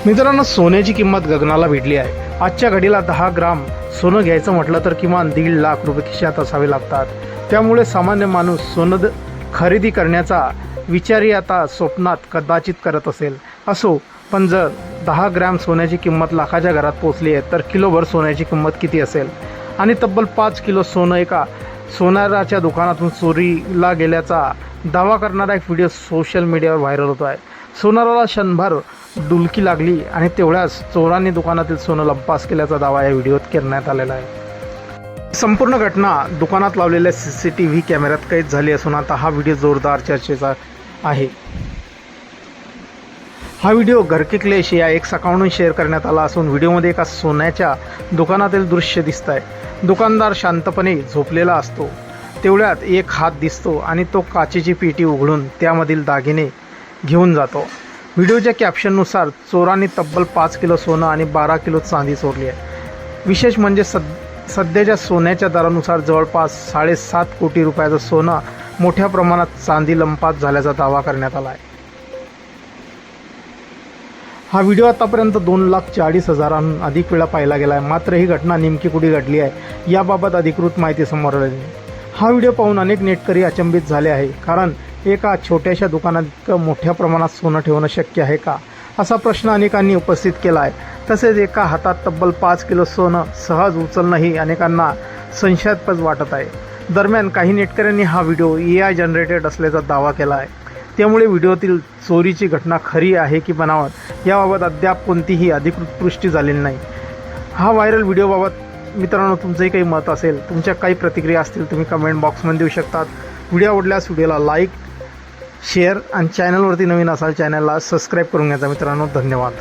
मित्रांनो, सोन्याची किंमत गगनाला भिडली आहे। आजच्या घडीला 10 ग्राम सोनं घ्यायचं म्हटलं तर किमान 1.5 लाख रुपये खिशात असावे लागतात। त्यामुळे सामान्य माणूस सोनं खरेदी करण्याचा विचारही आता स्वप्नात कदाचित करत असेल। असो, पण जर 10 ग्रॅम सोन्याची किंमत लाखाच्या घरात पोहोचली आहे तर किलोभर सोन्याची किंमत किती असेल? आणि तब्बल 5 किलो सोनं एका सोनाराच्या दुकानातून चोरीला गेल्याचा दावा करणारा एक व्हिडिओ सोशल मीडियावर व्हायरल होतो आहे। सोनाराला क्षणभर डुलकी लागली आणि तेवढ्याच चोरांनी दुकानातील सोनं लंपास केल्याचा दावा या व्हिडिओत करण्यात आलेला आहे। संपूर्ण घटना दुकानात लावलेल्या CCTV कॅमेऱ्यात कैद झाली असून आता हा व्हिडिओ जोरदार चर्चेचा आहे। हा व्हिडिओ घर के क्लेश या एक अकाउंटवरून शेअर करण्यात आला असून व्हिडिओमध्ये एका सोन्याच्या दुकानातील दृश्य दिसत आहे। दुकानदार शांतपणे झोपलेला असतो, तेवढ्यात एक हात दिसतो आणि तो काचेची पेटी उघडून त्यामधील दागिने घेऊन जातो। व्हिडिओच्या कॅप्शननुसार चोरांनी तब्बल 5 किलो सोनं आणि 12 किलो चांदी चोरली आहे। विशेष म्हणजे सध्याच्या सोन्याच्या दरानुसार जवळपास 7.5 कोटी रुपयाचं सोनं मोठ्या प्रमाणात चांदी लंपास झाल्याचा दावा करण्यात आला आहे। हा व्हिडिओ आतापर्यंत 2,40,000 अधिक वेळा पाहिला गेला आहे। मात्र ही घटना नेमकी कुठे घडली आहे याबाबत अधिकृत माहिती समोर आली नाही। हा व्हिडिओ पाहून अनेक नेटकरी अचंबित झाले आहे, कारण एका छोट्याशा दुकानात इतकं मोठ्या प्रमाणात सोनं ठेवणं शक्य आहे का, असा प्रश्न अनेकांनी उपस्थित केला आहे। तसेच एका हातात तब्बल 5 किलो सोनं सहज उचलणंही अनेकांना संशयास्पद वाटत आहे। दरम्यान काही नेटकऱ्यांनी हा व्हिडिओ AI जनरेटेड असल्याचा दावा केला आहे। त्यामुळे व्हिडिओतील चोरीची घटना खरी आहे की बनावट याबाबत अद्याप कोणतीही अधिकृत पुष्टी झालेली नाही। हा व्हायरल व्हिडिओबाबत मित्रांनो तुमचंही काही मत असेल, तुमच्या काही प्रतिक्रिया असतील, तुम्ही कमेंट बॉक्समध्ये देऊ शकतात। व्हिडिओ आवडल्यास व्हिडिओला लाईक, शेअर आणि चॅनलवरती नवीन असाल चॅनलला सबस्क्राईब करून घ्या मित्रांनो। धन्यवाद।